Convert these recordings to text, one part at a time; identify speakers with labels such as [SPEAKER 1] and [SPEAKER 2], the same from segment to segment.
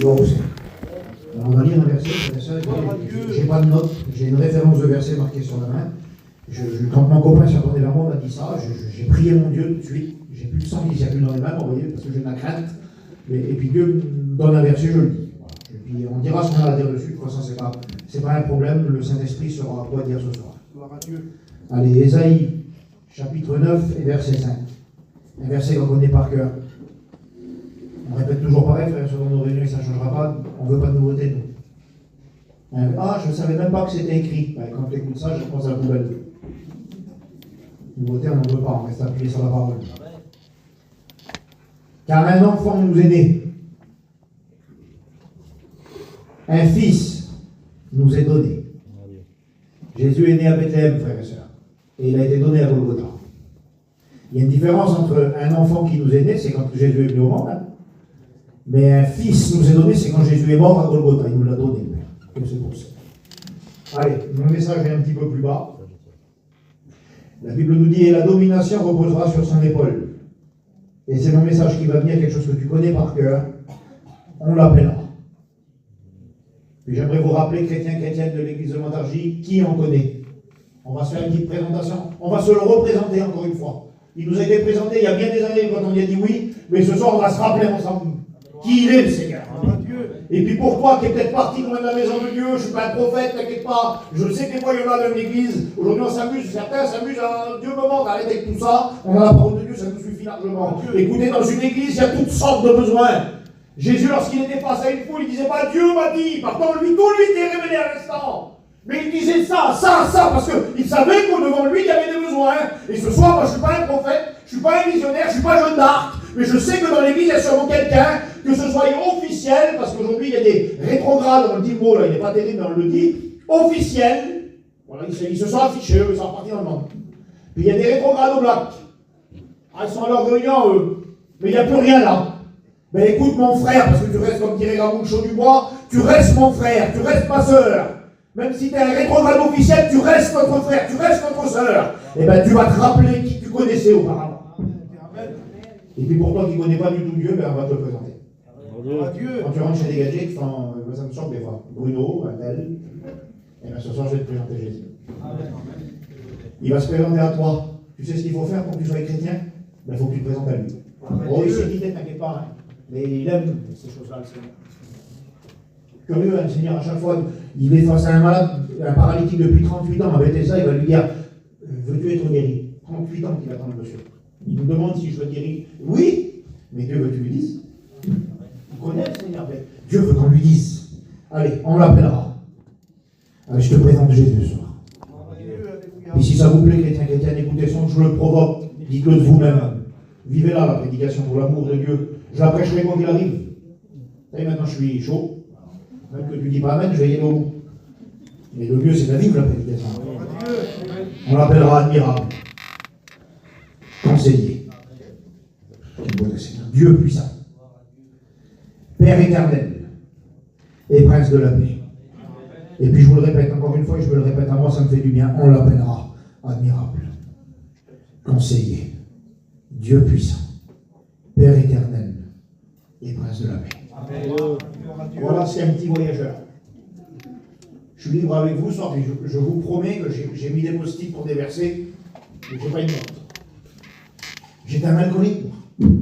[SPEAKER 1] Bon, on va lire un verset, j'ai pas de notes, j'ai une référence de verset marquée sur la main. Quand mon copain s'est retourné vers moi, m'a dit ça, j'ai prié mon Dieu tout de suite, j'ai plus de sang qui circule dans les mains, vous voyez, parce que j'ai de la crainte. Et puis Dieu me donne un verset, je le dis. Voilà. Et puis on dira ce qu'on a à dire dessus, de toute façon c'est pas un problème, le Saint-Esprit saura quoi dire ce soir. Gloire à Dieu. Allez, Ésaïe, chapitre 9 et verset 5. Un verset qu'on connaît par cœur. On répète toujours pareil, frère, sur nos réunions, ça ne changera pas, on ne veut pas de nouveauté, nous. Ah, je ne savais même pas que c'était écrit. Ben, quand tu écoutes ça, je pense à la poubelle. Nouveauté, on n'en veut pas, on reste appuyé sur la parole. Car un enfant nous est né, un fils nous est donné. Jésus est né à Bethléem, frères et sœurs, et il a été donné à Golgotha. Il y a une différence entre un enfant qui nous est né, c'est quand Jésus est venu au monde, hein. Mais un fils nous est donné, c'est quand Jésus est mort à Golgotha, il nous l'a donné, le Père. Et c'est pour ça. Allez, mon message est un petit peu plus bas. La Bible nous dit, et la domination reposera sur son épaule. Et c'est mon message qui va venir, quelque chose que tu connais par cœur. On l'appellera. Puis j'aimerais vous rappeler, chrétiens, chrétiennes de l'église de Montargis, qui en connaît. On va se faire une petite présentation. On va se le représenter encore une fois. Il nous a été présenté il y a bien des années quand on y a dit oui, mais ce soir on va se rappeler ensemble qui il est, le Seigneur. Et puis pour toi qui es peut-être parti loin de la maison de Dieu, je ne suis pas un prophète, t'inquiète pas, je sais que des fois il y en a dans l'église, aujourd'hui on s'amuse, certains s'amusent, à Dieu me manque, arrêtez avec tout ça, on a la parole de Dieu, ça nous suffit largement. Écoutez, dans une église, il y a toutes sortes de besoins. Jésus, lorsqu'il était face à une foule, il disait pas Dieu m'a dit, pardon, lui, tout lui était révélé à l'instant. Mais il disait ça, parce qu'il savait qu'au devant de lui, il y avait des besoins. Et ce soir, moi, je ne suis pas un prophète, je ne suis pas un visionnaire, je ne suis pas Jeanne d'Arc, mais je sais que dans l'église, il y a sûrement quelqu'un, que ce soit officiel, parce qu'aujourd'hui, il y a des rétrogrades, on dit le mot, là, il n'est pas terrible, mais on le dit, officiel. Voilà, ils se sont affichés, ils sont repartis dans le monde. Puis il y a des rétrogrades au black. Ah, ils sont à leur réunion, eux. Mais il n'y a plus rien là. Ben écoute, mon frère, parce que tu restes, comme dirait Raoul Chaud-du-Bois, tu restes mon frère, tu restes ma sœur. Même si tu es un rétrograde officiel, tu restes notre frère, tu restes notre sœur. Et bien tu vas te rappeler qui tu connaissais auparavant. Et puis pour toi qui ne connais pas du tout Dieu, ben on va te le présenter. Quand tu rentres chez des gadgets, ça me semble des fois. Bruno, un tel. Et bien ce soir, je vais te présenter Jésus. Il va se présenter à toi. Tu sais ce qu'il faut faire pour que tu sois chrétien? Ben, il faut que tu te présentes à lui. Oh, il s'est quitté, t'inquiète pas. Hein. Mais il aime ces choses-là, le Seigneur. Curieux, hein, le Seigneur, à chaque fois, il est face à un malade, un paralytique depuis 38 ans, à Bethesda, il va lui dire, veux-tu être guéri? 38 ans qu'il attend le monsieur. Il nous demande si je veux guérir. Oui, mais Dieu veut que tu lui dises. Il connaît le Seigneur, mais Dieu veut qu'on lui dise. Allez, on l'appellera. Allez, je te présente Jésus ce soir. Et si ça vous plaît, chrétien, écoutez son, je le provoque, dites-le de vous-même. Vivez là la prédication pour l'amour de Dieu. Je la prêcherai quand il arrive. Et maintenant je suis chaud. Même que tu dis pas amen, je vais y aller au bout. Mais le mieux c'est de vivre la prédication. On l'appellera admirable. Conseiller. Dieu puissant. Père éternel. Et prince de la paix. Et puis je vous le répète encore une fois, et je me le répète à moi, ça me fait du bien. On l'appellera admirable. Conseiller. Dieu puissant. Père éternel. Et prince de la paix. Amen. Voilà, c'est un petit voyageur. Je suis libre avec vous ce soir, et je vous promets que j'ai mis des post-it pour des versets, mais je n'ai pas une note. J'étais un alcoolique, moi.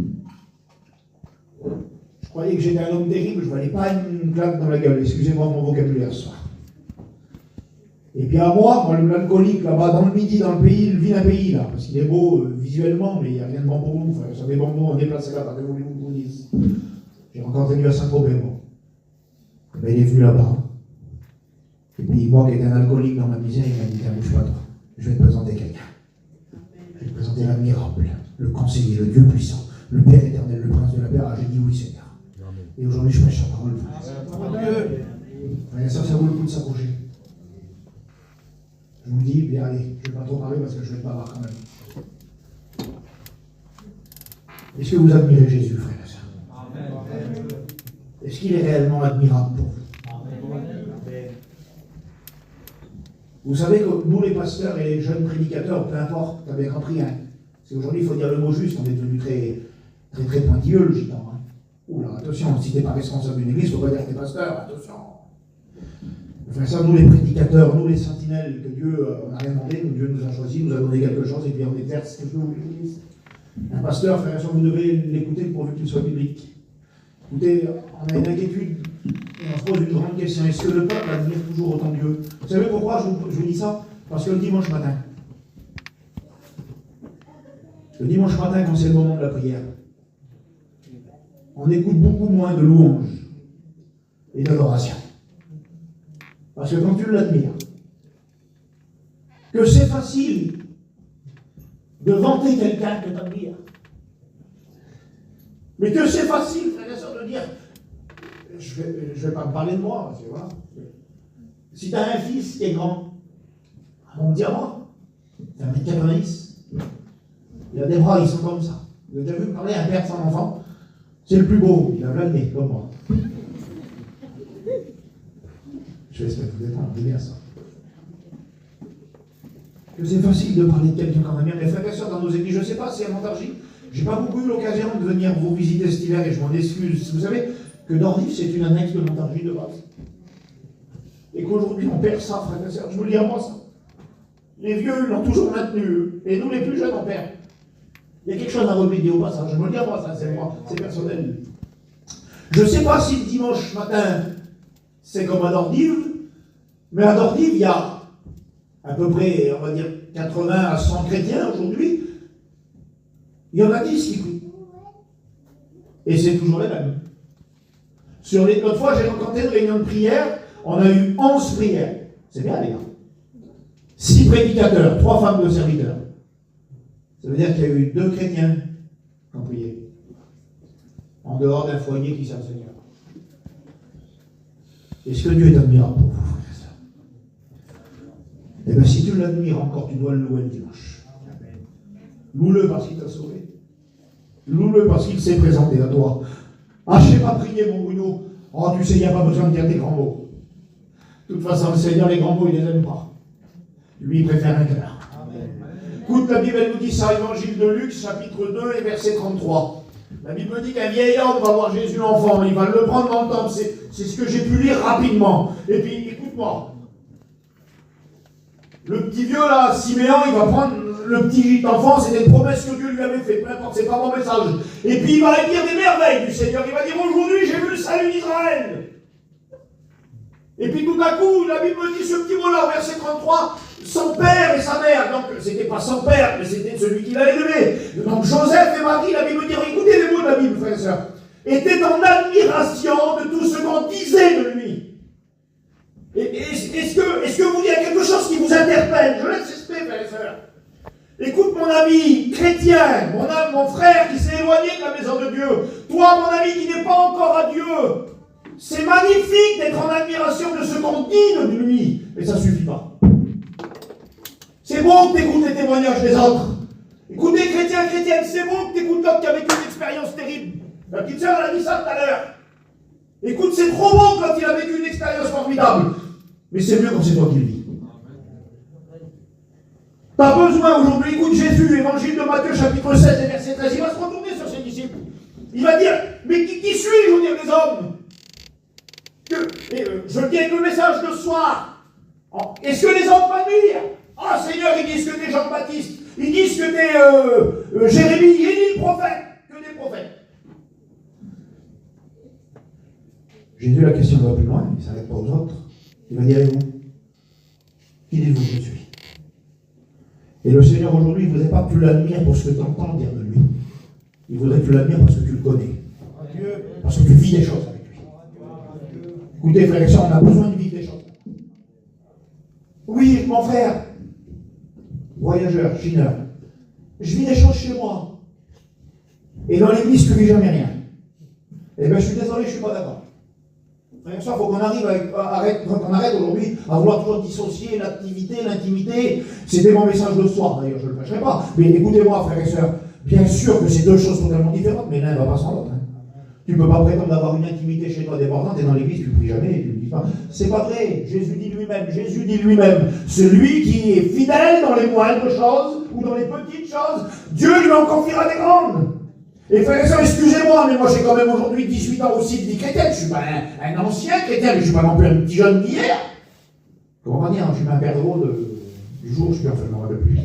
[SPEAKER 1] Je croyais que j'étais un homme terrible, je ne valais pas une claque dans la gueule. Excusez-moi mon vocabulaire ce soir. Et puis à moi, l'alcoolique, là-bas, dans le Midi, dans le pays, il vit d'un pays, là, parce qu'il est beau visuellement, mais il n'y a rien de bon pour nous. Enfin, ça dépend de nous, on est déplacé là-bas, que voulez-vous que vous dise. J'ai encore tenu à Saint-Tropez, moi. Ben, il est venu là-bas. Et puis moi, qui étais un alcoolique dans ma misère, il m'a dit, tiens, bouge pas toi, je vais te présenter quelqu'un. Je vais te présenter l'admirable, le conseiller, le Dieu puissant, le Père éternel, le prince de la paix. Ah, j'ai dit oui, Seigneur. Et aujourd'hui, je prêche sa parole. Ça vaut le coup de s'approcher. Je vous dis, bien allez, je ne vais pas trop parler parce que je vais pas avoir quand même. Est-ce que vous admirez Jésus, frère et sœur? Est-ce qu'il est réellement admirable pour vous? Vous savez que nous, les pasteurs et les jeunes prédicateurs, peu importe, tu as bien compris, hein. C'est aujourd'hui, il faut dire le mot juste, on est devenu très pointilleux, le gitan. Hein. Oula, Attention, si tu n'es pas responsable d'une église, il ne faut pas dire que tu es pasteur. Attention. Enfin, ça, nous les prédicateurs, nous les sentinelles, que Dieu, on n'a rien demandé, Dieu nous a choisis, nous a donné quelque chose, et puis on exerce quelque chose. Un pasteur, frère et soeur, vous devez l'écouter pourvu qu'il soit biblique. Écoutez, on a une inquiétude, et on se pose une grande question. Est-ce que le peuple admire toujours autant Dieu? Vous savez pourquoi je vous dis ça? Parce que le dimanche matin, quand c'est le moment de la prière, on écoute beaucoup moins de louanges et d'adoration. Parce que quand tu l'admires, que c'est facile de vanter quelqu'un que tu admires, mais que c'est facile, frère et soeur, de dire, je vais pas me parler de moi, parce que voilà. Si tu as un fils qui est grand, un diamant, c'est 1m90, il a des bras, ils sont comme ça. Vous avez déjà vu parler à un père de son enfant? C'est le plus beau, il a plein de nez, comme moi. Je vais essayer de vous détendre, c'est bien ça. Que c'est facile de parler de quelqu'un qu'on aime bien. Mes frères et sœurs dans nos églises, je ne sais pas si à Montargis, je n'ai pas beaucoup eu l'occasion de venir vous visiter cet hiver et je m'en excuse. Vous savez que Dordif, c'est une annexe de Montargis de base. Et qu'aujourd'hui, on perd ça, frères et sœurs. Je vous le dis à moi, ça. Les vieux l'ont toujours maintenu, et nous, les plus jeunes, on perd. Il y a quelque chose à remédier au passage. Je me le dis à moi, ça, c'est moi, c'est personnel. Je ne sais pas si le dimanche matin, c'est comme à Dordive, mais à Dordive, il y a à peu près, on va dire, 80 à 100 chrétiens aujourd'hui. Il y en a 10 qui prient. Et c'est toujours les mêmes. L'autre fois, j'ai rencontré une réunion de prière, on a eu 11 prières. C'est bien, les gars. 6 prédicateurs, 3 femmes de serviteurs. Ça veut dire qu'il y a eu 2 chrétiens qui ont prié. En dehors d'un foyer qui sert le Seigneur. Est-ce que Dieu est admirable pour vous, frères et sœurs? Eh bien, si tu l'admires encore, tu dois le louer le dimanche. Loue-le parce qu'il t'a sauvé. Loue-le parce qu'il s'est présenté à toi. Ah, je ne sais pas prier, mon Bruno. Oh, tu sais, il n'y a pas besoin de dire des grands mots. De toute façon, le Seigneur, les grands mots, il ne les aime pas. Lui, il préfère un cœur. Écoute, la Bible, elle nous dit ça, Évangile de Luc, chapitre 2 et verset 33. La Bible dit qu'un vieil homme va voir Jésus l'enfant, il va le prendre dans le temple. C'est ce que j'ai pu lire rapidement. Et puis, écoute-moi. Le petit vieux, là, Siméon, il va prendre le petit enfant, c'était une promesse que Dieu lui avait faite, peu importe, c'est pas mon message. Et puis, il va dire des merveilles du Seigneur. Il va dire, aujourd'hui, j'ai vu le salut d'Israël. Et puis, tout à coup, la Bible dit ce petit mot-là, au verset 33, son père et sa mère, donc c'était pas son père, mais c'était celui qui l'a élevé. Donc Joseph et Marie, la Bible dit, écoutez les mots de la Bible, frères et sœurs, étaient en admiration de tout ce qu'on disait de lui. Est-ce que vous, il y a quelque chose qui vous interpelle? Je laisse exprimer, frères et sœurs. Écoute mon ami chrétien, mon frère qui s'est éloigné de la maison de Dieu, toi mon ami qui n'est pas encore à Dieu, c'est magnifique d'être en admiration de ce qu'on dit de lui, mais ça ne suffit pas. C'est bon que tu écoutes les témoignages des autres. Écoutez, chrétiens, chrétiennes, c'est bon que tu écoutes l'autre qui a vécu une expérience terrible. La petite sœur, elle a dit ça tout à l'heure. Écoute, c'est trop bon quand il a vécu une expérience formidable. Mais c'est mieux quand c'est toi qui le vis. Tu as besoin aujourd'hui, écoute Jésus, évangile de Matthieu, chapitre 16 et verset 13. Il va se retourner sur ses disciples. Il va dire, mais qui suis-je, au dire des hommes? Je dis avec le message de ce soir. Est-ce que les hommes m'admirent? Ah, Seigneur, ils disent que t'es Jean-Baptiste, ils disent que t'es Jérémie, il dit le prophète, que des prophètes. Jésus, la question va plus loin, il ne s'arrête pas aux autres. Il va dire, et vous? Qui dites-vous que je suis? Et le Seigneur, aujourd'hui, il ne voudrait pas que tu l'admires pour ce que tu entends dire de lui. Il voudrait que tu l'admires parce que tu le connais. Parce que tu vis des choses avec lui. Écoutez, frères et sœurs, on a besoin de vivre des choses. Oui, mon frère, voyageur, chineur, je vis des choses chez moi. Et dans l'église, tu ne vis jamais rien. Eh bien, je suis désolé, je ne suis pas d'accord. Frère et sœurs, il faut qu'on arrête aujourd'hui à vouloir toujours dissocier l'activité, l'intimité. C'était mon message de ce soir, d'ailleurs, je ne le cacherai pas. Mais écoutez-moi, frères et sœurs, bien sûr que c'est deux choses totalement différentes, mais l'un ne va pas sans l'autre. Tu ne peux pas prétendre d'avoir une intimité chez toi débordante et dans l'église tu ne pries jamais et tu ne dis pas. C'est pas vrai. Jésus dit lui-même, celui qui est fidèle dans les moindres choses ou dans les petites choses, Dieu lui en confiera des grandes. Et frères et sœurs, excusez-moi, mais moi j'ai quand même aujourd'hui 18 ans aussi de vie chrétienne. Je ne suis pas un ancien chrétien, mais je ne suis pas non plus un petit jeune d'hier. Comment on va dire, je suis un père drôle du jour, je suis en fait, je m'en rappelle plus.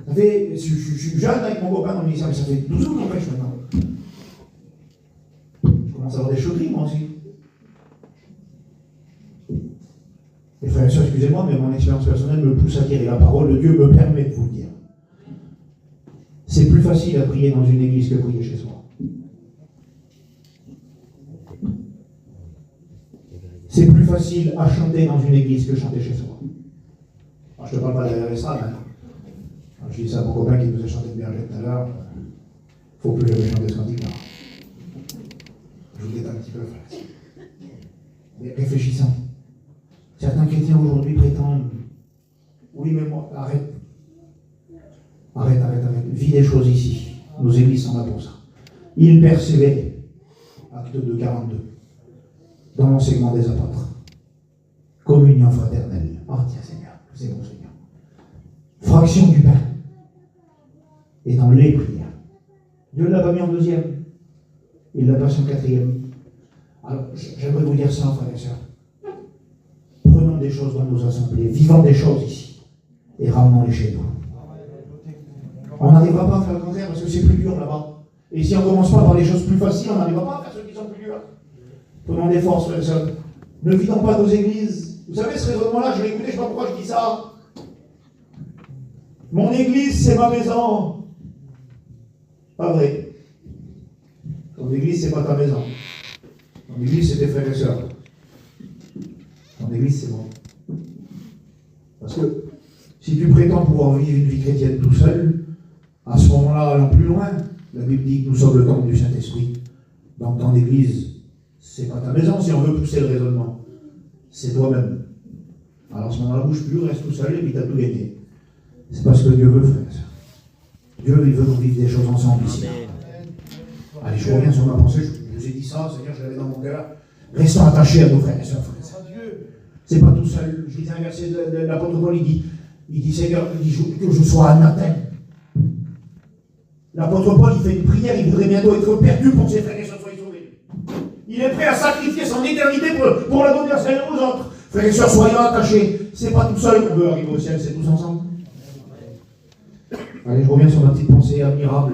[SPEAKER 1] Je suis jeune avec mon copain dans le ministère, mais ça fait 12 ans qu'on pêche maintenant. Je commence à avoir des chauderies, moi aussi. Et frères et sœurs, excusez-moi, mais mon expérience personnelle me pousse à dire, et la parole de Dieu me permet de vous le dire. C'est plus facile à prier dans une église que prier chez soi. C'est plus facile à chanter dans une église que chanter chez soi. Alors, je ne te parle pas de la RSA, hein. Je dis ça à mon copain qui nous a chanté de Berger tout à l'heure. Il ne faut plus jamais chanter ce cantique-là. Je vous détends un petit peu, frère. Mais réfléchissons. Certains chrétiens aujourd'hui prétendent, oui, mais moi, arrête. Vis des choses ici. Nos églises sont là pour ça. Ils persévéraient. Acte 2, 42. Dans l'enseignement des apôtres. Communion fraternelle. Oh, tiens, Seigneur. C'est bon, Seigneur. Fraction du pain. Et dans les prières. Dieu ne l'a pas mis en deuxième. Il l'a passé en quatrième. Alors, j'aimerais vous dire ça, frères et sœurs. Prenons des choses dans nos assemblées. Vivons des choses ici. Et ramenons-les chez nous. On n'arrivera pas à faire le contraire parce que c'est plus dur là-bas. Et si on ne commence pas par les choses plus faciles, on n'arrivera pas à faire ceux qui sont plus durs. Prenons des forces, frères et sœurs. Ne vidons pas nos églises. Vous savez, ce raisonnement-là, je l'ai écouté, je ne sais pas pourquoi je dis ça. Mon église, c'est ma maison. Pas vrai. Ton église, c'est pas ta maison. Ton église, c'est tes frères et sœurs. Ton église, c'est moi. Parce que si tu prétends pouvoir vivre une vie chrétienne tout seul, à ce moment-là, allons plus loin. La Bible dit que nous sommes le temple du Saint-Esprit. Donc ton église, c'est pas ta maison si on veut pousser le raisonnement. C'est toi-même. Alors à ce moment-là, bouge plus, reste tout seul et puis tu as tout gagné. C'est pas ce que Dieu veut, frère. Dieu, il veut qu'on vive des choses ensemble ici. Allez, je reviens sur ma pensée. Je vous ai dit ça, Seigneur, je l'avais dans mon cœur. Restons attachés à nos frères et sœurs, frères. C'est pas tout seul. Je lisais un verset de l'apôtre Paul, il dit Seigneur, que je sois anathème. L'apôtre Paul, il fait une prière, il voudrait bientôt être perdu pour que ses frères et sœurs soient sauvés. Il est prêt à sacrifier son éternité pour la donner à Seigneur aux autres. Frères et sœurs, soyons attachés. C'est pas tout seul qu'on veut arriver au ciel, c'est tous ensemble. Allez, je reviens sur ma petite pensée admirable.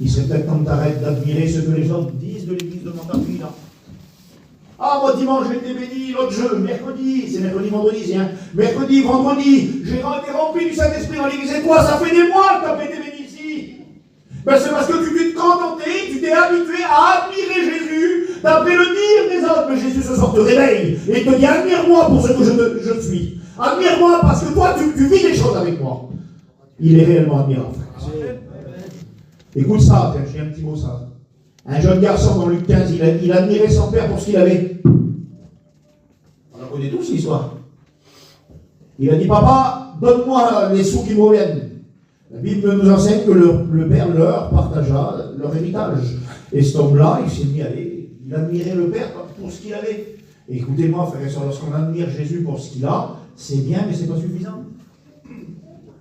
[SPEAKER 1] Il serait peut-être temps de t'arrêter d'admirer ce que les gens disent de l'église de Montargis, là. Ah, moi, dimanche, j'ai été béni, l'autre jeu, mercredi, c'est mercredi, vendredi, c'est hein. Mercredi, vendredi, j'ai été rempli du Saint-Esprit dans l'église, et toi, ça fait des mois que tu n'as pas été béni ici. Ben, c'est parce que tu t'es contenté, tu t'es habitué à admirer Jésus, d'après le dire des autres. Mais Jésus ce soir te réveille et te dit, admire-moi pour ce que je suis. Admire-moi parce que toi, tu vis des choses avec moi. Il est réellement admirable, frère. Écoute ça, j'ai un petit mot ça. Un jeune garçon dans Luc 15, il admirait son père pour ce qu'il avait. On la connaît tous l'histoire. Il a dit, papa, donne-moi les sous qui me reviennent. La Bible nous enseigne que le père leur partagea leur héritage. Et cet homme-là, il s'est mis à aller. Il admirait le père pour ce qu'il avait. Et écoutez-moi, frères et sœurs, lorsqu'on admire Jésus pour ce qu'il a, c'est bien, mais ce n'est pas suffisant.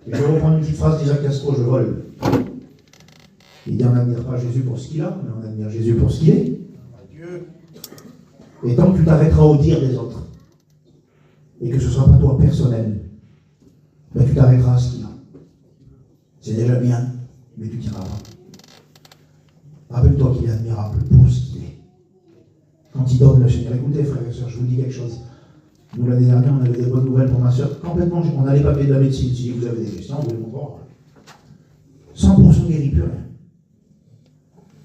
[SPEAKER 1] Et je vais reprendre une petite phrase d'Isaac Castro, je vole. Il dit on n'admire pas Jésus pour ce qu'il a, mais on admire Jésus pour ce qu'il est. Et tant que tu t'arrêteras au dire des autres, et que ce ne sera pas toi personnel, ben tu t'arrêteras à ce qu'il a. C'est déjà bien, mais tu ne tiendras pas. Rappelle-toi qu'il est admirable pour ce qu'il est. Quand il donne le Seigneur, écoutez frères et sœurs, je vous dis quelque chose. Nous l'année dernière, on avait des bonnes nouvelles pour ma sœur. Complètement, on n'allait pas payer de la médecine. Si vous avez des questions, vous voulez m'en 100% guéri, plus rien.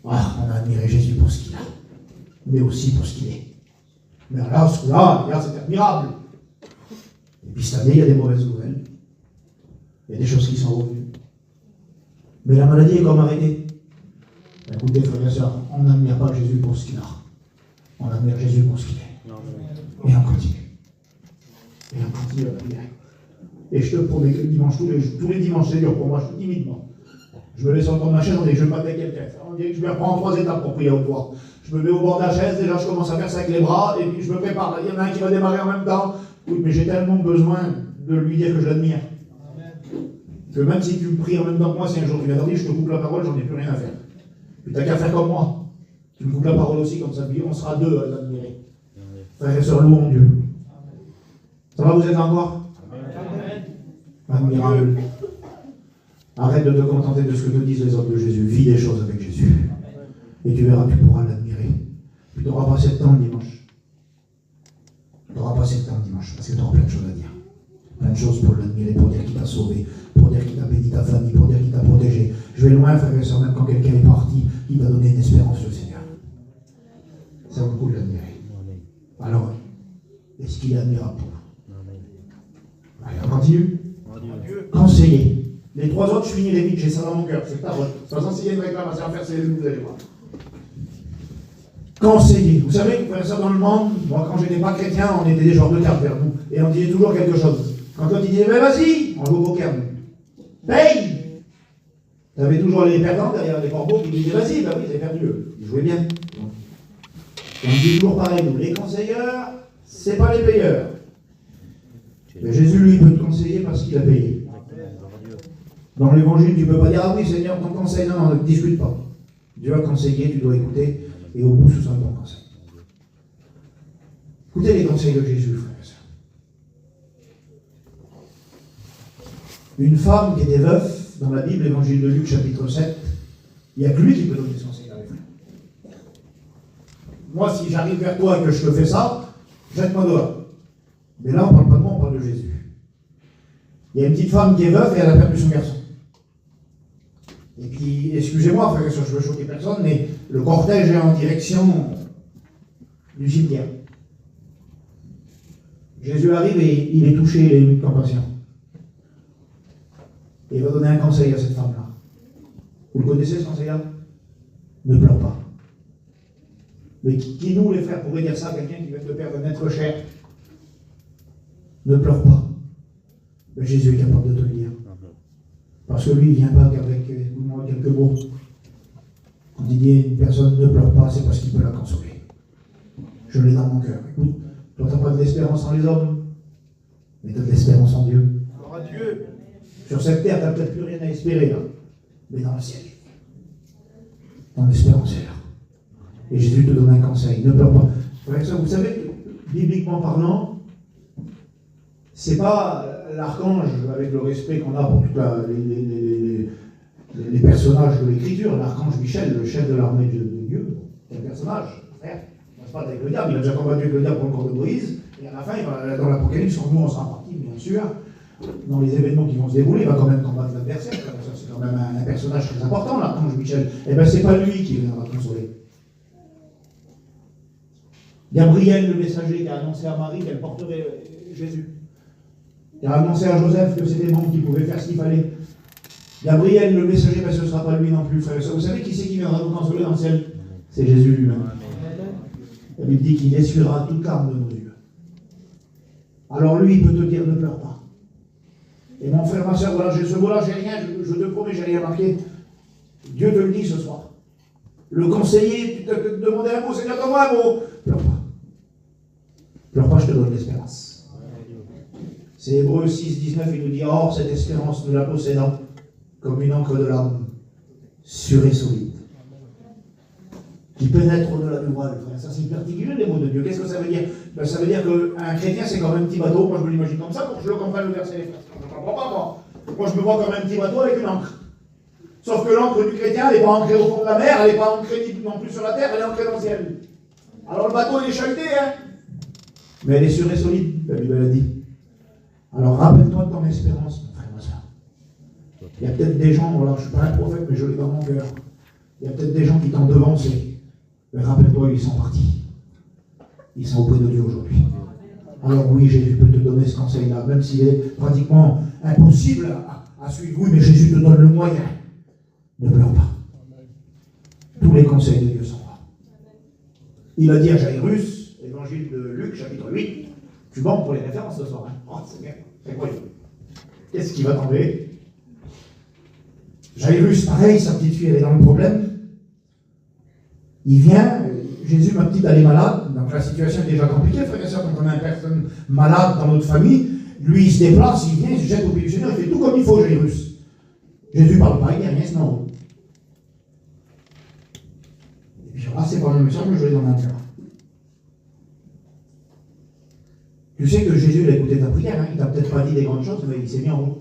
[SPEAKER 1] Ah, on a admiré Jésus pour ce qu'il a, mais aussi pour ce qu'il est. Mais là, ce coup-là, regarde, c'est admirable. Et puis cette année, il y a des mauvaises nouvelles. Il y a des choses qui sont revenues. Mais la maladie est comme arrêtée. Écoutez, frères et sœurs, on n'admire pas Jésus pour ce qu'il a. On admire Jésus pour ce qu'il est. Et on continue. Et on continue à prier. Et je te promets que le dimanche, tous les dimanches, c'est dur pour moi, je suis timidement. Je me laisse entendre ma chaise, on dirait que je me battais quelqu'un. On dirait que je me reprends en 3 étapes pour prier au voix. Je me mets au bord de la chaise, déjà je commence à faire ça avec les bras, et puis je me prépare. Il y en a un qui va démarrer en même temps. Oui, mais j'ai tellement besoin de lui dire que je l'admire. que même si tu pries en même temps que moi, si un jour tu viens d'en dire, je te coupe la parole, j'en ai plus rien à faire. Puis t'as qu'à faire comme moi. Tu me coupes la parole aussi, comme ça, puis on sera deux à l'admirer. Frères et sœurs, louons Dieu. Ça va, vous êtes là encore? Admirable. Arrête de te contenter de ce que te disent les hommes de Jésus. Vis des choses avec Jésus. Et tu verras, tu pourras l'admirer. Puis tu n'auras pas assez de temps le dimanche. Tu n'auras pas assez de temps le dimanche, parce que tu auras plein de choses à dire. Plein de choses pour l'admirer, pour dire qu'il t'a sauvé, pour dire qu'il t'a béni ta famille, pour dire qu'il t'a protégé. Je vais loin, frère et soeur, même quand quelqu'un est parti, il t'a donné une espérance sur le Seigneur. Ça vaut le coup de l'admirer. Alors, est-ce qu'il est admirable pour vous? Allez, on continue. Conseiller. Les trois autres, je finirai vite, j'ai ça dans mon cœur, c'est ta vote. De toute façon, s'il y a une réclamation à faire, c'est vous allez voir. Conseiller. Vous savez, vous faites ça dans le monde, moi quand je n'étais pas chrétien, on était des genres de cartes vers nous, et on disait toujours quelque chose. Quand on disait, mais vas-y, on joue au poker. Paye. Il y avait toujours les perdants derrière les corbeaux qui disaient, vas-y, bah oui, ils avaient perdu eux. Ils jouaient bien. Et on dit toujours pareil, nous, les conseilleurs, c'est pas les payeurs. Mais Jésus, lui, peut te conseiller parce qu'il a payé. Dans l'évangile, tu ne peux pas dire, ah oui, Seigneur, ton conseil, non, ne discute pas. Dieu a conseillé, tu dois écouter, et au bout, ce sera ton conseil. Écoutez les conseils de Jésus, frère et sœur. Une femme qui était veuve, dans la Bible, l'évangile de Luc, chapitre 7, il n'y a que lui qui peut donner des conseils à elle. Moi, si j'arrive vers toi et que je te fais ça, jette-moi dehors. Mais là, on ne parle pas de moi, on parle de Jésus. Il y a une petite femme qui est veuve et elle a perdu son garçon. Et puis, excusez-moi, frère et sœur, je ne veux choquer personne, mais le cortège est en direction du cimetière. Jésus arrive et il est touché, il est ému de compassion. Et il va donner un conseil à cette femme-là. Vous le connaissez, ce conseil-là? Ne pleure pas. Mais qui nous, les frères, pourrait dire ça à quelqu'un qui vient de perdre un être cher? Ne pleure pas. Mais Jésus est capable de te le dire. Parce que lui, il ne vient pas qu'avec quelques mots. Quand il dit à une personne ne pleure pas, c'est parce qu'il peut la consoler. Je l'ai dans mon cœur. Écoute, toi, tu n'as pas de l'espérance en les hommes, mais tu as de l'espérance en Dieu. Alors à Dieu. Sur cette terre, tu n'as peut-être plus rien à espérer, là. Mais dans le ciel, ton espérance est là. Et Jésus te donne un conseil, ne pleure pas. Vous savez, bibliquement parlant, c'est pas l'archange, avec le respect qu'on a pour tous les personnages de l'écriture, l'archange Michel, le chef de l'armée de Dieu, c'est un personnage, frère. On se parle avec le diable, il a déjà combattu avec le diable pour le corps de Moïse, et à la fin, dans l'Apocalypse, nous on sera partis, bien sûr, dans les événements qui vont se dérouler, il va quand même combattre l'adversaire, c'est quand même un personnage très important, l'archange Michel. Et bien c'est pas lui qui viendra consoler. Gabriel, le messager, qui a annoncé à Marie qu'elle porterait Jésus. Il a annoncé à Joseph que c'était bon, qu'il pouvait faire ce qu'il fallait. Gabriel, le messager, mais ce ne sera pas lui non plus, frère. Vous savez qui c'est qui viendra vous consoler dans le ciel? C'est Jésus lui-même. La Bible dit qu'il essuiera toute larme de nos yeux. Alors lui, il peut te dire, ne pleure pas. Et mon frère, ma soeur, voilà, ce mot-là, j'ai rien, je te promets, j'ai rien marqué. Dieu te le dit ce soir. Le conseiller, tu te demandais un mot, Seigneur, donne-moi un mot. Pleure pas. Pleure pas, je te donne l'espérance. C'est Hébreux 6, 19, il nous dit, or, cette espérance, nous la possédons comme une encre de l'âme, sûre et solide, qui pénètre au-delà du voile. Ça, c'est particulier, les mots de Dieu. Qu'est-ce que ça veut dire? Ben, ça veut dire qu'un chrétien, c'est comme un petit bateau. Moi, je me l'imagine comme ça, pour que je le comprenne le verset. Je ne comprends pas, moi. Moi, je me vois comme un petit bateau avec une encre. Sauf que l'encre du chrétien, elle n'est pas ancrée au fond de la mer, elle n'est pas ancrée non plus sur la terre, elle est ancrée dans le ciel. Alors, le bateau, il est chahuté, hein. Mais elle est sûre et solide, la Bible l'a dit. Alors rappelle-toi de ton espérance, mon frère, ma soeur. Il y a peut-être des gens, voilà, je ne suis pas un prophète, mais je l'ai dans mon cœur. Il y a peut-être des gens qui t'ont devancé. Mais rappelle-toi, ils sont partis. Ils sont auprès de Dieu aujourd'hui. Alors oui, Jésus peut te donner ce conseil-là, même s'il est pratiquement impossible à suivre. Oui, mais Jésus te donne le moyen. Ne pleure pas. Tous les conseils de Dieu sont là. Il a dit à Jairus, évangile de Luc, chapitre 8, tu bon pour les références ce soir, hein? Oh, c'est bien, c'est quoi? Qu'est-ce qui va tomber? Jairus, pareil, sa petite fille, elle est dans le problème. Il vient, Jésus, ma petite, elle est malade, donc la situation est déjà compliquée, frère et soeur, quand on a une personne malade dans notre famille, lui, il se déplace, il vient, il se jette au pied du Seigneur, il fait tout comme il faut, Jairus. Jésus ne parle pas, il n'y a rien, c'est non. Et puis là, c'est pas le message que je vais dans mon cœur. Tu sais que Jésus a écouté ta prière, hein? Il t'a peut-être pas dit des grandes choses, mais il s'est mis en route.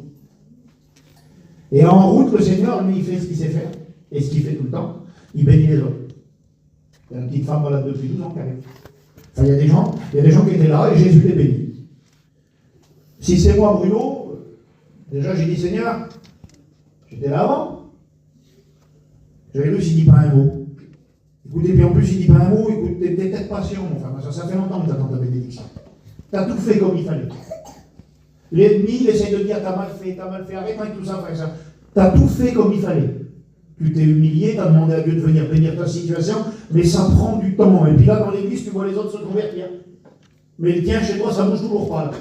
[SPEAKER 1] Et en route, le Seigneur, lui, il fait ce qu'il sait faire. Et ce qu'il fait tout le temps, il bénit les autres. Il y a une petite femme malade depuis 12 ans qui arrive. Enfin, il y a des gens qui étaient là et Jésus les bénit. Si c'est moi, Bruno, déjà j'ai dit Seigneur, j'étais là avant. J'avais lu s'il dit pas un mot. Écoutez, puis en plus, il dit pas un mot, écoute, t'es peut-être patient, mon frère. Ça fait longtemps que t'attends ta bénédiction. T'as tout fait comme il fallait. L'ennemi, il essaie de dire t'as mal fait, arrête avec tout ça, frère, ça. T'as tout fait comme il fallait. Tu t'es humilié, t'as demandé à Dieu de venir bénir ta situation, mais ça prend du temps. Et puis là, dans l'église, tu vois les autres se convertir. Mais le tien, chez toi, ça bouge toujours pas. Là.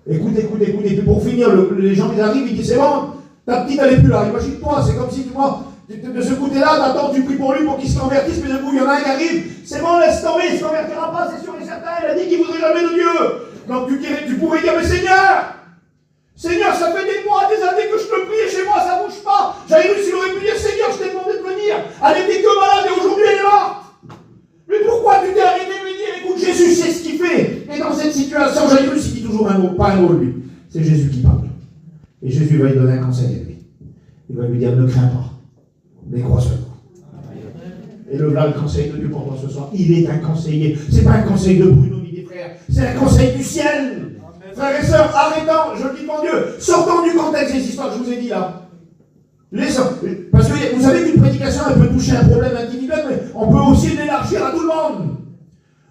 [SPEAKER 1] Écoute. Et puis pour finir, les gens qui arrivent, ils disent c'est bon, ta petite, elle est plus là. Imagine-toi, c'est comme si, tu vois, de ce côté-là, t'attends, tu pries pour lui pour qu'il se convertisse, mais d'un coup, il y en a un qui arrive, c'est bon, laisse tomber, il ne se convertira pas, c'est sûr et certain, il a dit qu'il ne voudrait jamais de Dieu. Donc tu pourrais dire, mais Seigneur, ça fait des mois, des années que je te prie et chez moi ça ne bouge pas. J'avais vu s'il aurait pu dire, Seigneur, je t'ai demandé de venir. Elle était que malade et aujourd'hui elle est morte. Mais pourquoi tu t'es arrêté de me dire, écoute, Jésus sait ce qu'il fait. Et dans cette situation, j'avais vu s'il dit toujours un mot, pas un mot lui. C'est Jésus qui parle. Et Jésus va lui donner un conseil à lui. Il va lui dire, ne crains pas, mais crois seulement. Et le conseil de Dieu pour toi ce soir, il est un conseiller. Ce n'est pas un conseil de Bruno ni des frères, c'est un conseil du ciel. Frères et sœurs, arrêtons, je le dis devant Dieu, sortons du contexte des histoires que je vous ai dit là. Parce que vous savez qu'une prédication, elle peut toucher un problème individuel, mais on peut aussi l'élargir à tout le monde.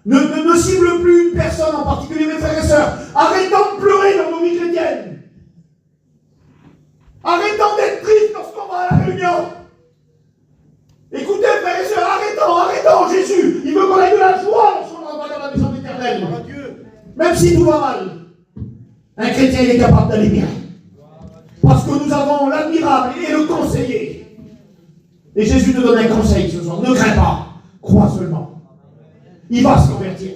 [SPEAKER 1] Ne cible plus une personne en particulier, mes frères et sœurs. Arrêtons de pleurer dans nos vies chrétiennes. Arrêtons d'être tristes lorsqu'on va à la réunion. Écoutez, frères et sœurs, arrêtons, Jésus, il veut qu'on ait de la joie lorsqu'on va dans la maison éternelle. Même si tout va mal. Un chrétien, il est capable d'aller bien. Parce que nous avons l'admirable et le conseiller. Et Jésus te donne un conseil ce soir. Ne crains pas. Crois seulement. Il va se convertir.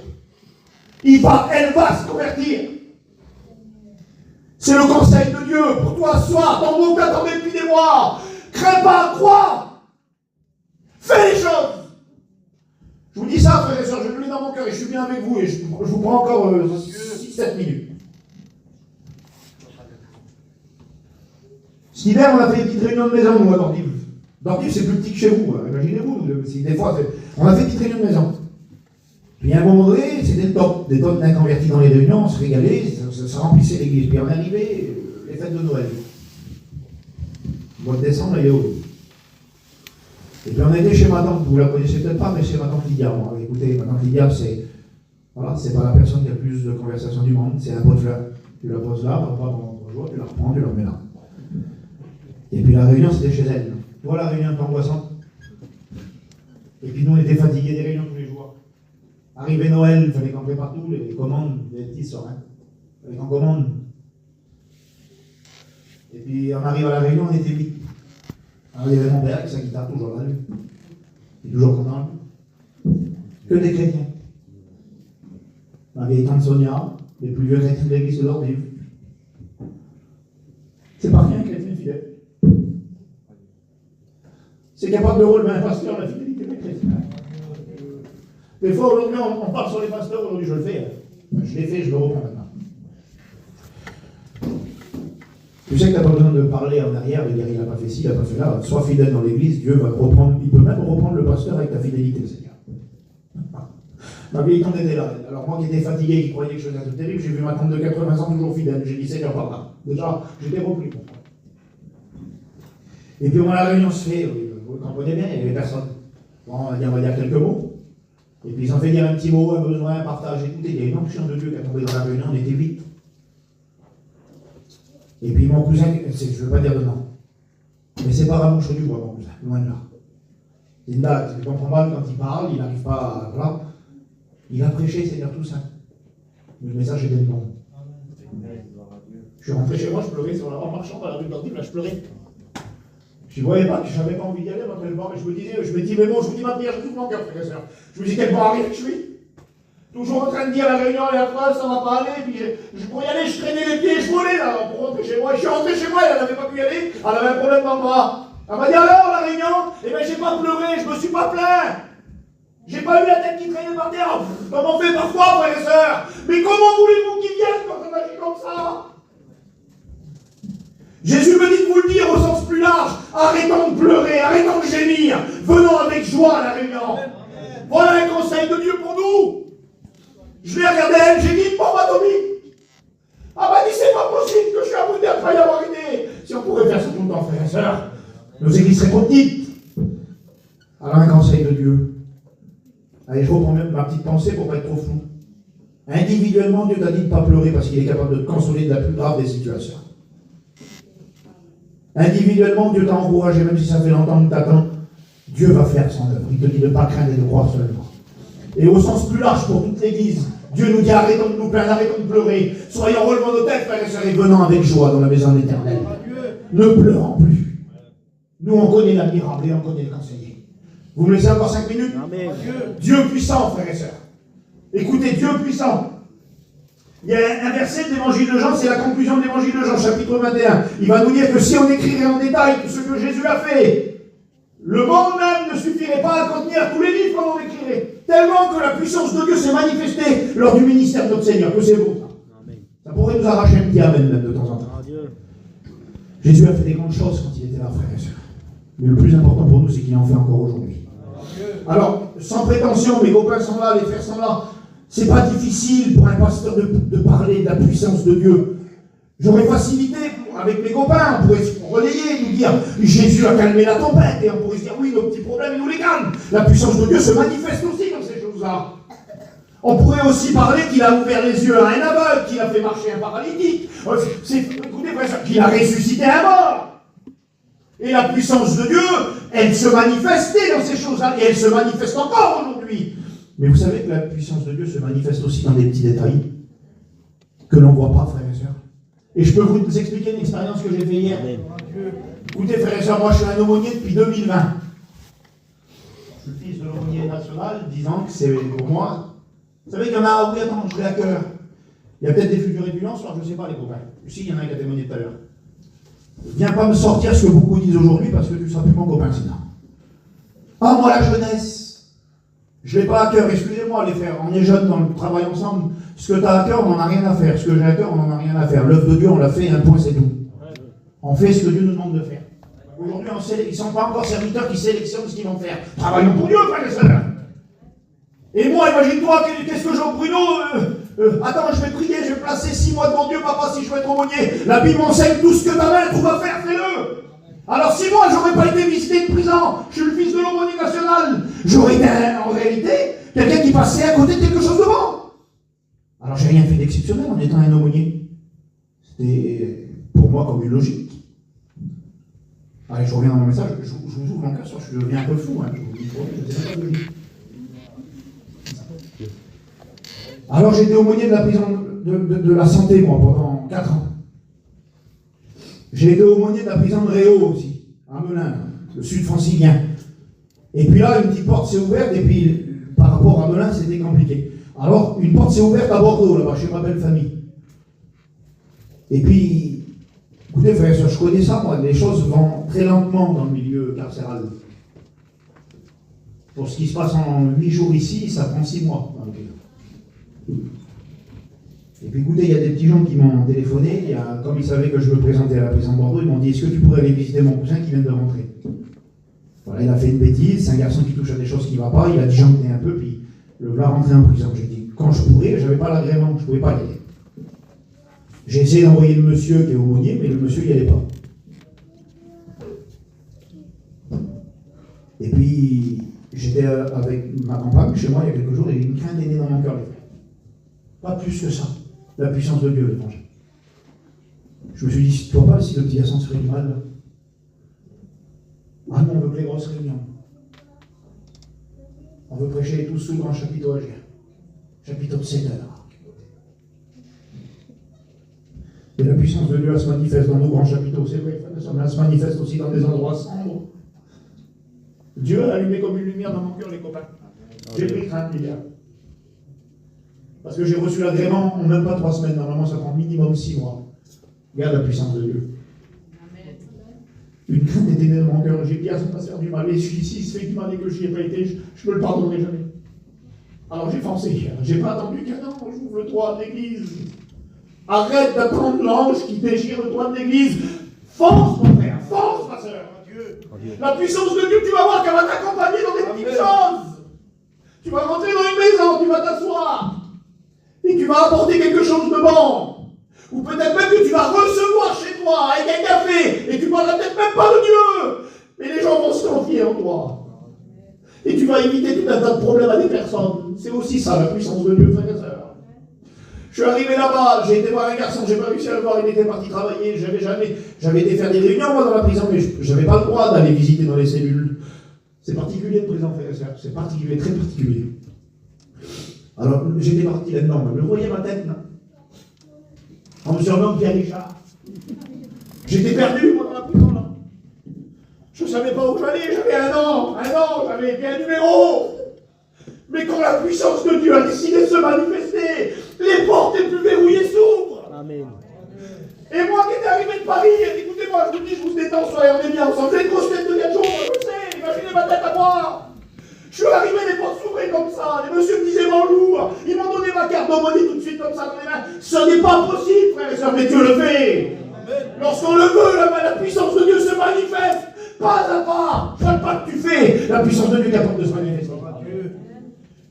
[SPEAKER 1] Elle va se convertir. C'est le conseil de Dieu pour toi ce soir. Ton mot t'attendait depuis des mois. Crains pas, crois. Fais les choses. Je vous dis ça, frères et sœurs, je le mets dans mon cœur et je suis bien avec vous et je vous prends encore 6-7 minutes. Cet hiver, on a fait une petite réunion de maison, nous, à Dordive. Dordive, c'est plus petit que chez vous, hein. Imaginez-vous. Des fois, on a fait une petite réunion de maison. Puis à un moment donné, c'était le top. Des tonnes d'inconvertis dans les réunions, on se régalait, ça remplissait l'église. Puis on est arrivé, les fêtes de Noël. Le mois de décembre, il est où? Et puis on était chez ma tante, vous la connaissez peut-être pas, mais c'est ma tante Lydia. Bon, écoutez, ma tante Lydia, c'est pas la personne qui a le plus de conversation du monde, c'est un pot de fleurs. Tu la poses là, papa, bonjour, tu la reprends, tu la remets là. Et puis la réunion, c'était chez elle. Tu vois la réunion un peu angoissante. Et puis nous, on était fatigués des réunions tous les jours. Arrivé Noël, il fallait qu'on prépare tout, les commandes, les petits sorts, hein. Il fallait qu'on commande. Et puis on arrive à la réunion, on était 8. Alors il y avait mon père avec sa guitare toujours là, lui. Il est toujours content. Que des chrétiens. Ma vieille tante Sonia, les plus vieux chrétiens de l'église de Dordive. C'est pas rien, chrétien fidèle. C'est capable de relever un pasteur, la fidélité des chrétiens. Des fois, aujourd'hui, on parle sur les pasteurs, aujourd'hui je le fais. Je l'ai fait, je le reprends maintenant. Tu sais que tu n'as pas besoin de parler en arrière, de dire il n'a pas fait ci, il n'a pas fait là. Sois fidèle dans l'église, Dieu va reprendre, il peut même reprendre le pasteur avec ta fidélité, Seigneur. Ma vieille tante était là. Alors moi qui étais fatigué, qui croyais que je faisais un truc terrible, j'ai vu ma tante de 80 ans toujours fidèle. J'ai dit Seigneur, par là. Déjà, j'étais repris. Et puis la réunion se fait, vous comprenez bien, il n'y avait personne. Bon, on va dire quelques mots. Et puis ils ont fait dire un petit mot, un besoin, un partage. Écoutez, il y a une onction de Dieu qui a tombé dans la réunion, on était 8. Et puis mon cousin, je ne veux pas dire de nom, mais c'est pas vraiment chaud du bois, mon cousin, loin de là. C'est une date, tu comprends mal quand il parle, il n'arrive pas à. Voilà. Il a prêché, Seigneur tout ça. Le message était bon. Je suis rentré chez moi, je pleurais sur la rue marchande à la rue de Dordive, là je pleurais. Je ne voyais pas, je n'avais pas envie d'y aller après le banc, mais je me dis, mais bon, je vous dis ma prière, je vous mon cœur, frère et sœur. Je me dis, quel bon arrive je suis. Toujours en train de dire la réunion et la phrase, ça va pas aller. Puis pour y aller, je traînais les pieds, je volais là, pour rentrer chez moi. Je suis rentré chez moi, elle n'avait pas pu y aller, elle avait un problème dans le bras. Elle m'a dit alors la réunion? Eh bien j'ai pas pleuré, je me suis pas plaint. J'ai pas eu la tête qui traînait par terre. Comme on fait parfois, frères et sœurs. Mais comment voulez-vous qu'ils viennent quand on agit comme ça? Jésus me dit de vous le dire au sens plus large. Arrêtons de pleurer, arrêtons de gémir. Venons avec joie à la réunion. Voilà un conseil de Dieu pour nous. Je l'ai regardé elle, j'ai dit, bon, ma Tommy. Ah bah dit, c'est pas possible que je suis abonné après y avoir aidé. Si on pourrait faire ça tout le temps, frères et sœurs, nos églises seraient trop petites. Alors un conseil de Dieu. Allez, je reprends même ma petite pensée pour pas être trop flou. Individuellement, Dieu t'a dit de ne pas pleurer parce qu'il est capable de te consoler de la plus grave des situations. Individuellement, Dieu t'a encouragé, même si ça fait longtemps que tu attends. Dieu va faire son œuvre. Il te dit de ne pas craindre et de croire seulement. Et au sens plus large pour toute l'Église, Dieu nous dit arrêtons de nous plaindre, arrêtons de pleurer. Soyons relevant nos têtes, frères et sœurs, et venons avec joie dans la maison de l'Éternel. Ne pleurons plus. Nous, on connaît l'admirable et on connaît le conseiller. Vous me laissez encore 5 minutes? Amen. Dieu puissant, frères et sœurs. Écoutez, Dieu puissant. Il y a un verset de l'évangile de Jean, c'est la conclusion de l'évangile de Jean, chapitre 21. Il va nous dire que si on écrirait en détail tout ce que Jésus a fait, le monde même ne suffirait pas à contenir tous les livres qu'on en écrirait. Tellement que la puissance de Dieu s'est manifestée lors du ministère de notre Seigneur. Que c'est beau, ça. Ça pourrait nous arracher un petit amen même de temps en temps. Jésus a fait des grandes choses quand il était là, frères et sœurs. Mais le plus important pour nous, c'est qu'il en fait encore aujourd'hui. Alors, sans prétention, mes copains sont là, les frères sont là. C'est pas difficile pour un pasteur de parler de la puissance de Dieu. J'aurais facilité avec mes copains, on pourrait se relayer, nous dire Jésus a calmé la tempête, et on pourrait se dire oui, nos petits problèmes, il nous les calme. La puissance de Dieu se manifeste aussi dans ces choses-là. On pourrait aussi parler qu'il a ouvert les yeux à un aveugle, qu'il a fait marcher un paralytique, écoutez, frère, qu'il a ressuscité un mort. Et la puissance de Dieu, elle se manifestait dans ces choses-là, et elle se manifeste encore aujourd'hui. Mais vous savez que la puissance de Dieu se manifeste aussi dans des petits détails que l'on ne voit pas, frères et sœurs. Et je peux vous expliquer une expérience que j'ai faite hier. Écoutez, frères et sœurs, moi je suis un aumônier depuis 2020. Je suis fils de l'aumônier national, 10 ans que c'est pour moi. Vous savez qu'il y en a, oui, attends, je l'ai à cœur. Il y a peut-être des futurs étudiants, alors je ne sais pas, les copains. Si, il y en a un qui a témoigné tout à l'heure. Viens pas me sortir ce que beaucoup disent aujourd'hui parce que tu ne seras plus mon copain sinon. Ah, moi, la jeunesse. Je ne l'ai pas à cœur, excusez-moi, les frères. On est jeunes dans le travail ensemble. Ce que tu as à cœur, on n'en a rien à faire. Ce que j'ai à cœur, on n'en a rien à faire. L'œuvre de Dieu, on l'a fait, un point, c'est tout. On fait ce que Dieu nous demande de faire. Aujourd'hui, ils ne sont pas encore serviteurs qui sélectionnent ce qu'ils vont faire. Travaillons pour Dieu, frères et sœurs. Et moi, imagine-toi, qu'est-ce que j'ai, Bruno attends, je vais prier, je vais placer 6 mois devant Dieu, papa, si je veux être aumônier. La Bible m'enseigne tout ce que ta main trouve à faire, fais-le. Alors si moi, j'aurais pas été visité de prison, je suis le fils de l'aumônier national, j'aurais été en réalité quelqu'un qui passait à côté de quelque chose de bon. Alors j'ai rien fait d'exceptionnel en étant un aumônier. C'était pour moi comme une logique. Allez, je reviens dans mon message, je vous ouvre mon cœur, je deviens un peu fou, hein, je vous dis, je sais pas de logique. Alors j'étais aumônier de la prison de la santé, moi, pendant 4 ans. J'ai été aumônier de la prison de Réau aussi, à Melun, le sud francilien. Et puis là, une petite porte s'est ouverte, et puis par rapport à Melun, c'était compliqué. Alors, une porte s'est ouverte à Bordeaux, là-bas, chez ma belle famille. Et puis, écoutez, frère, je connais ça, moi, les choses vont très lentement dans le milieu carcéral. Pour ce qui se passe en 8 jours ici, ça prend 6 mois dans le pays. Et puis écoutez, il y a des petits gens qui m'ont téléphoné, comme ils savaient que je me présentais à la prison de Bordeaux, ils m'ont dit, est-ce que tu pourrais aller visiter mon cousin qui vient de rentrer? Voilà, il a fait une bêtise, c'est un garçon qui touche à des choses qui ne vont pas, il a disjoncté un peu, puis le voilà rentré en prison. J'ai dit, quand je pourrais, je n'avais pas l'agrément, je ne pouvais pas y aller. J'ai essayé d'envoyer le monsieur qui est aumônier, mais le monsieur n'y allait pas. Et puis, j'étais avec ma compagne chez moi il y a quelques jours, et une crainte est née dans mon cœur, les frères. Pas plus que ça. La puissance de Dieu, l'évangile. Je me suis dit, toi pas si le petit Gaston se ferait du mal, là. Ah non, on veut que les grosses réunions. On veut prêcher tous sous le grand chapiteau agir. Chapiteau de 7 heures. Et la puissance de Dieu, elle se manifeste dans nos grands chapiteaux, c'est vrai, elle se manifeste aussi dans des endroits sombres. Dieu a allumé comme une lumière dans mon cœur, les copains. J'ai pris 30 milliards. Parce que j'ai reçu l'agrément en même pas 3 semaines. Normalement, ça prend minimum 6 mois. Regarde la puissance de Dieu. Une crainte était née dans mon cœur. J'ai dit, ça va se faire du mal. Et si il se fait du mal et que je n'y ai pas été, je ne me le pardonnerai jamais. Alors j'ai foncé. J'ai pas attendu qu'un an, j'ouvre le toit de l'église. Arrête d'attendre l'ange qui déchire le toit de l'église. Fonce, mon frère, fonce, ma soeur. La puissance de Dieu, tu vas voir qu'elle va t'accompagner dans des petites choses. Tu vas rentrer dans une maison, tu vas t'asseoir. Et tu vas apporter quelque chose de bon. Ou peut-être même que tu vas recevoir chez toi avec un café. Et tu parleras peut-être même pas de Dieu. Mais les gens vont se confier en toi. Et tu vas éviter tout un tas de problèmes à des personnes. C'est aussi ça, la puissance de Dieu, frères et sœurs. Je suis arrivé là-bas, j'ai été voir un garçon, j'ai pas réussi à le voir, il était parti travailler, j'avais été faire des réunions, moi, dans la prison, mais je n'avais pas le droit d'aller visiter dans les cellules. C'est particulier de prison, frères et sœurs, c'est particulier, très particulier. Alors, j'étais parti là-dedans, vous voyez ma tête, là? On me surnomme Pierre Richard. J'étais perdu, moi, dans la prison, là. Je ne savais pas où j'allais, j'avais un an, j'avais un numéro. Mais quand la puissance de Dieu a décidé de se manifester, les portes les plus verrouillées s'ouvrent. Amen. Et moi qui étais arrivé de Paris, écoutez-moi, je vous dis, je vous détends, soyez, on est bien ensemble. J'ai une grosse tête de 4 jours, je le sais, imaginez ma tête à moi. Je suis arrivé, les portes s'ouvraient comme ça, les messieurs me disaient bonjour, ils m'ont donné ma carte d'homonie tout de suite comme ça dans les mains. Ce n'est pas possible, frères et sœurs, mais Dieu le fait. Lorsqu'on le veut, la puissance de Dieu se manifeste. Pas à pas, chaque pas que tu fais, la puissance de Dieu est capable de se manifester.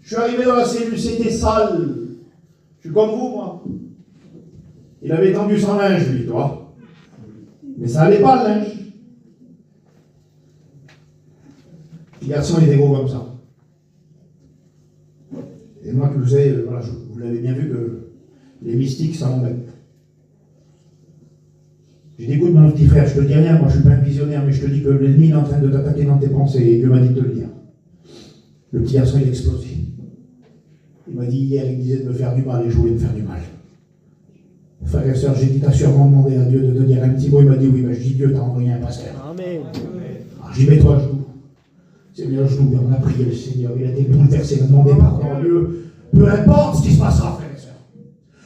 [SPEAKER 1] Je suis arrivé dans la cellule, c'était sale. Je suis comme vous, moi. Il avait tendu son linge, lui, toi. Mais ça n'allait pas, le linge. Le garçon était gros comme ça. Et moi, vous savez, voilà, vous l'avez bien vu que les mystiques, ça m'embête. J'ai dit, écoute, mon petit frère, je te dis rien, moi je ne suis pas un visionnaire, mais je te dis que l'ennemi est en train de t'attaquer dans tes pensées, et Dieu m'a dit de te le dire. Le petit garçon, il a explosé. Il m'a dit hier, il disait de me faire du mal, et je voulais me faire du mal. Frère et sœur, j'ai dit, t'as sûrement demandé à Dieu de te dire un petit mot, il m'a dit, oui, ben, je dis, Dieu t'a envoyé un pasteur. Amen. Alors j'y mets-toi à genoux. C'est bien à genoux, mais on a prié le Seigneur, il a été bouleversé, il a demandé pardon à Dieu. Peu importe ce qui se passera, frère et sœur.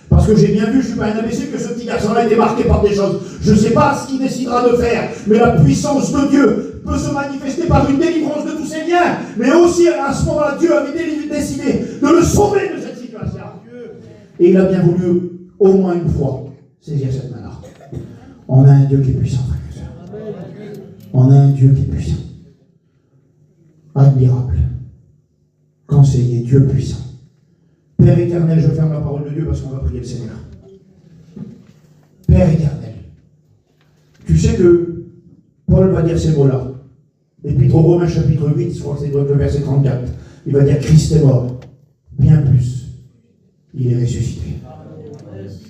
[SPEAKER 1] Parce que j'ai bien vu, je ne suis pas un imbécile, que ce petit garçon-là a été marqué par des choses. Je ne sais pas ce qu'il décidera de faire, mais la puissance de Dieu peut se manifester par une délivrance de tous ses liens. Mais aussi, à ce moment-là, Dieu avait décidé de le sauver de cette situation. Et il a bien voulu, au moins une fois, saisir cette main-là. On a un Dieu qui est puissant, frère et sœur. On a un Dieu qui est puissant. Admirable. Conseiller, Dieu puissant. Père éternel, je ferme la parole de Dieu parce qu'on va prier le Seigneur. Père éternel, tu sais que Paul va dire ces mots-là. Épître aux Romains chapitre 8, je crois que c'est le verset 34. Il va dire Christ est mort. Bien plus, il est ressuscité.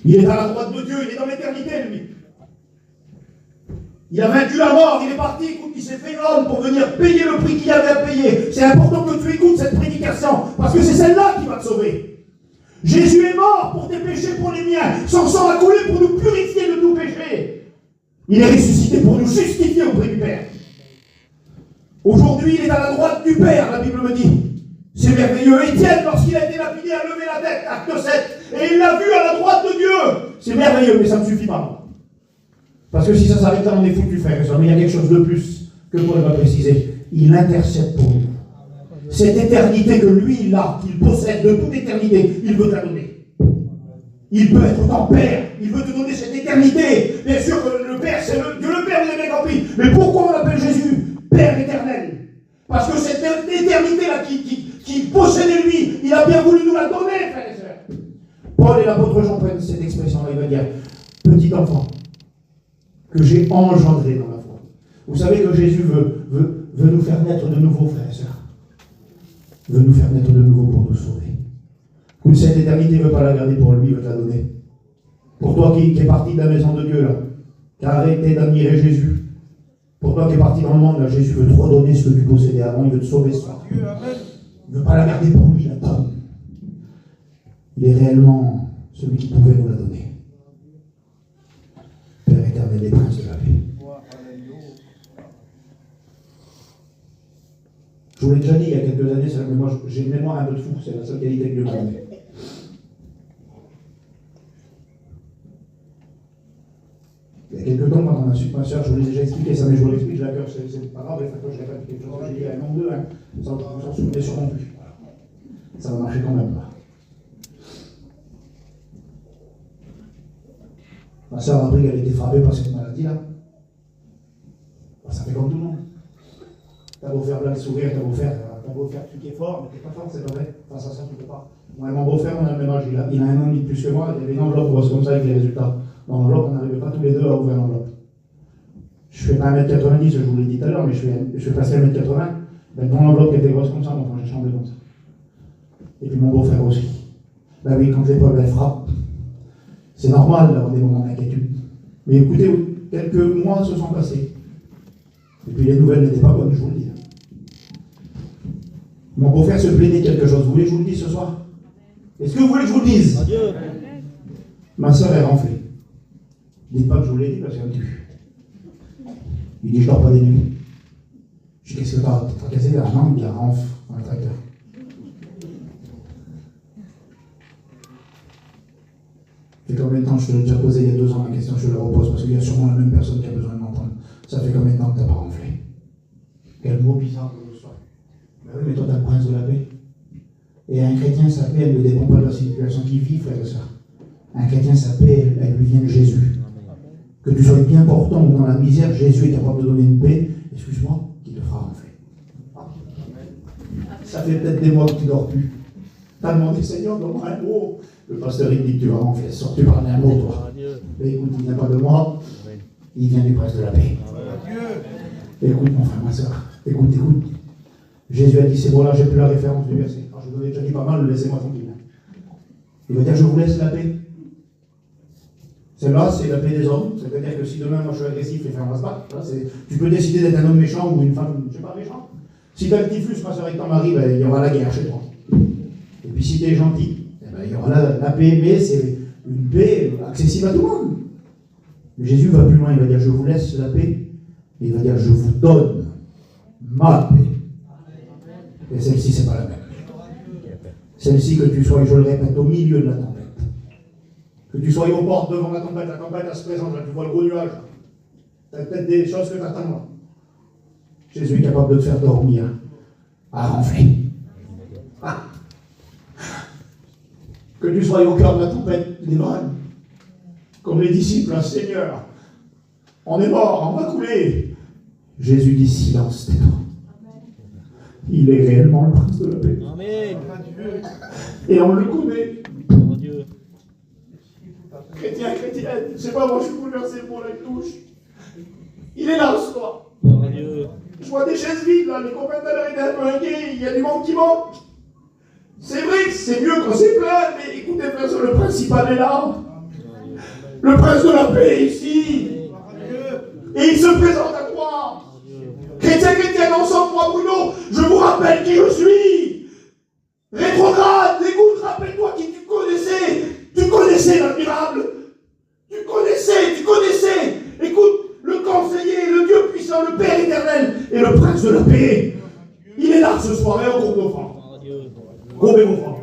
[SPEAKER 1] Il est à la droite de Dieu, il est dans l'éternité, lui. Il a vaincu la mort, il est parti, écoute, il s'est fait homme pour venir payer le prix qu'il avait à payer. C'est important que tu écoutes cette prédication, parce que c'est celle-là qui va te sauver. Jésus est mort pour tes péchés, pour les miens. Son sang a coulé pour nous purifier de tout péché. Il est ressuscité pour nous justifier auprès du Père. Aujourd'hui, il est à la droite du Père, la Bible me dit. C'est merveilleux. Étienne, lorsqu'il a été lapidé, a levé la tête, acte 7, et il l'a vu à la droite de Dieu. C'est merveilleux, mais ça ne suffit pas. Parce que si ça s'arrête là, on est foutu, frère et soeur. Mais il y a quelque chose de plus que Paul va préciser. Il intercède pour nous. Cette éternité que lui, il a, qu'il possède de toute éternité, il veut te la donner. Il peut être ton Père. Il veut te donner cette éternité. Bien sûr que le Père, c'est Dieu le Père, vous avez bien compris. Mais pourquoi on l'appelle Jésus Père éternel? Parce que cette éternité-là qui possédait lui, il a bien voulu nous la donner, frères et sœurs. Paul et l'apôtre Jean prennent cette expression-là. Il va dire, petit enfant, que j'ai engendré dans la foi. Vous savez que Jésus veut nous faire naître de nouveau, frères et sœurs. Veut nous faire naître de nouveau pour nous sauver. Cette éternité ne veut pas la garder pour lui, il veut te la donner. Pour toi qui es parti de la maison de Dieu, là, qui a arrêté d'admirer Jésus. Pour toi qui es parti dans le monde, là, Jésus veut te redonner ce que tu possédais avant, il veut te sauver ce soir. Il ne veut pas la garder pour lui, il la donne. Il est réellement celui qui pouvait nous la donner. Père éternel et Prince de la paix. Je vous l'ai déjà dit il y a quelques années, mais moi j'ai une mémoire un peu de fou, c'est la seule qualité que Dieu m'a donnée. Il y a quelques temps, quand on a su que ma soeur, je vous l'ai déjà expliqué ça, mais je vous l'explique, je la cœur, c'est pas grave, il faut que je répète quelque chose que j'ai dit à un an ou deux, hein. Ça, vous vous en souvenez sûrement plus. Ça va marcher quand même, là. Ma soeur a appris qu'elle était frappée par cette maladie-là. Ça fait comme tout le monde. T'as beau faire plein de sourires, t'as beau faire tu qui est fort, mais t'es pas fort, c'est pas vrai. Face à ça, tu peux pas. Moi et mon beau-frère, on a le même âge, il a un an et demi de plus que moi, il y avait une enveloppe grosse comme ça avec les résultats. Dans l'enveloppe, on n'arrivait pas tous les deux à ouvrir l'enveloppe. Je fais pas 1m90, je vous l'ai dit tout à l'heure, mais je fais passer 1m80. Ben, dans l'enveloppe qui était grosse comme ça, moi, quand j'ai chambré comme ça. Et puis mon beau-frère aussi. Ben oui, quand l'épreuve elle frappe, c'est normal d'avoir des moments d'inquiétude. Mais écoutez, quelques mois se sont passés. Et puis les nouvelles n'étaient pas bonnes, je vous le dis. Mon beau-frère se plaignait de quelque chose. Vous voulez que je vous le dise ce soir? Est-ce que vous voulez que je vous le dise? Adieu. Ma soeur est renflée. Dites pas que je vous l'ai dit parce qu'elle me tue. Il dit je dors pas des nuits. Je dis qu'est-ce que t'as cassé? Ah non, il y a renfle dans le tracteur. Ça fait combien de temps, je te l'ai déjà posé il y a 2 ans la question, je te la repose parce qu'il y a sûrement la même personne qui a besoin de m'entendre. Ça fait combien de temps que tu n'as pas renflé? Quel mot bizarre que ce soit. Ben oui, mais toi, tu as le prince de la paix. Et un chrétien, sa paix, elle ne dépend pas de la situation qu'il vit, frère et soeur. Un chrétien, sa paix, elle lui vient de Jésus. Que tu sois bien portant ou dans la misère, Jésus est capable de donner une paix, excuse-moi, qui te fera renfler. Ça fait peut-être des mois que tu ne dors plus. Tu as demandé, Seigneur, donne-moi un mot. Le pasteur, il dit que tu vas renfler. Sors, tu parles d'un mot, toi. Mais écoute, il vient pas de moi, il vient du prince de la paix. Écoute, mon frère, ma soeur, écoute. Jésus a dit ces mots-là, j'ai plus la référence du verset. Alors, je vous avais déjà dit pas mal, laissez-moi tranquille. Il va dire, je vous laisse la paix. Celle-là, c'est la paix des hommes. Ça veut dire que si demain, moi, je suis agressif, les frères vont se battre. Tu peux décider d'être un homme méchant ou une femme, je ne sais pas, méchant. Si tu as le typhus, ma soeur, avec ton mari, ben, il y aura la guerre chez toi. Et puis si tu es gentil, eh ben, il y aura la paix, mais c'est une paix accessible à tout le monde. Mais Jésus va plus loin, il va dire, je vous laisse la paix. Il va dire, je vous donne ma paix. Et celle-ci, c'est pas la même. Celle-ci, que tu sois, je le répète, au milieu de la tempête. Que tu sois aux portes devant la tempête elle se présente, là, tu vois le gros nuage. Tu as peut-être des choses que tu attends là. Jésus est capable de te faire dormir à renfler. Ah. Que tu sois au cœur de la tempête, des vagues. Comme les disciples, hein, Seigneur, on est mort, on va couler. Jésus dit silence, tais-toi. Il est réellement le prince de la paix. Amen. Et on le connaît. Oh Dieu. Chrétien, chrétienne, je sais pas, moi je suis bouleversé pour la touche. Il est là ce soir. Oh Dieu. Je vois des chaises vides là, les copains d'alors étaient un peu inquiets, il y a du monde qui manque. C'est vrai que c'est mieux quand c'est plein, mais écoutez, frère, le principal est là. Le prince de la paix est ici. Et il se présente à toi. Chrétien, chrétienne, ensemble, moi, Bruno, je vous rappelle qui je suis. Rétrograde, écoute, rappelle-toi qui tu connaissais. Tu connaissais l'admirable. Tu connaissais. Écoute, le conseiller, le Dieu puissant, le Père éternel et le prince de la paix. Il est là ce soir et on groupe nos frères. Groupez vos frères.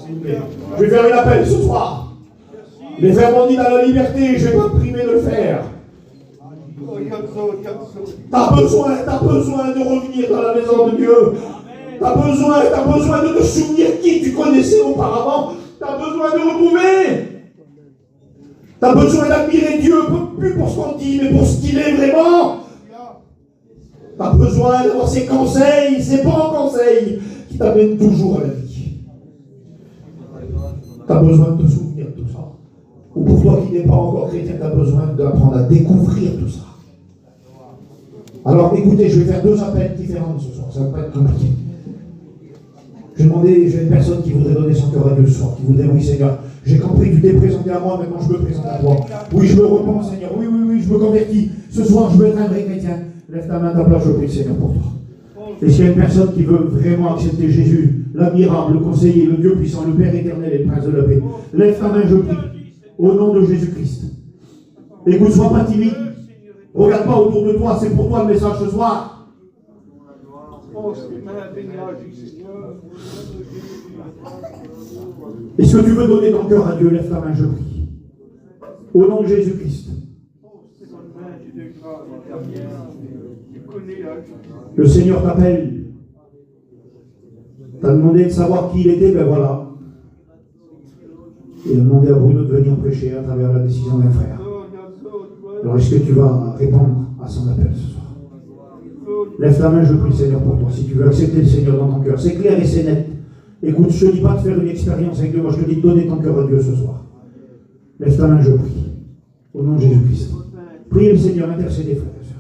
[SPEAKER 1] S'il vous plaît. Je vais faire un appel ce soir. Les frères m'ont dit dans la liberté, je ne vais pas me priver de le faire. T'as besoin de revenir dans la maison de Dieu. T'as besoin de te souvenir qui tu connaissais auparavant. T'as besoin de retrouver. T'as besoin d'admirer Dieu, plus pour ce qu'on dit, mais pour ce qu'il est vraiment. T'as besoin d'avoir ses conseils, ses bons conseils, qui t'amènent toujours à la vie. T'as besoin de te souvenir de tout ça. Ou pour toi qui n'es pas encore chrétien, t'as besoin d'apprendre à découvrir tout ça. Alors écoutez, je vais faire 2 appels différents ce soir, ça ne va pas être compliqué. J'ai une personne qui voudrait donner son cœur à Dieu ce soir, qui voudrait, oui Seigneur, j'ai compris, tu t'es présenté à moi, maintenant je me présente à toi. Oui, je me repens Seigneur, oui, je me convertis. Ce soir, je veux être un vrai chrétien. Lève ta main à ta place, je prie Seigneur pour toi. Et s'il y a une personne qui veut vraiment accepter Jésus, l'admirable, le conseiller, le Dieu puissant, le Père éternel et le Prince de la paix, lève ta main, je prie, au nom de Jésus-Christ. Écoute, sois pas timide. Regarde pas autour de toi, c'est pour toi le message ce soir. Est-ce que tu veux donner ton cœur à Dieu? Lève ta main, je prie. Au nom de Jésus-Christ. Le Seigneur t'appelle. T'as demandé de savoir qui il était, ben voilà. Il a demandé à Bruno de venir prêcher à travers la décision d'un frère. Alors est-ce que tu vas répondre à son appel ce soir? Lève ta main, je prie le Seigneur pour toi. Si tu veux accepter le Seigneur dans ton cœur, c'est clair et c'est net. Écoute, je ne te dis pas de faire une expérience avec Dieu, moi je te dis de donner ton cœur à Dieu ce soir. Lève ta main, je prie. Au nom de Jésus-Christ. Priez le Seigneur, intercédez, frères et sœurs.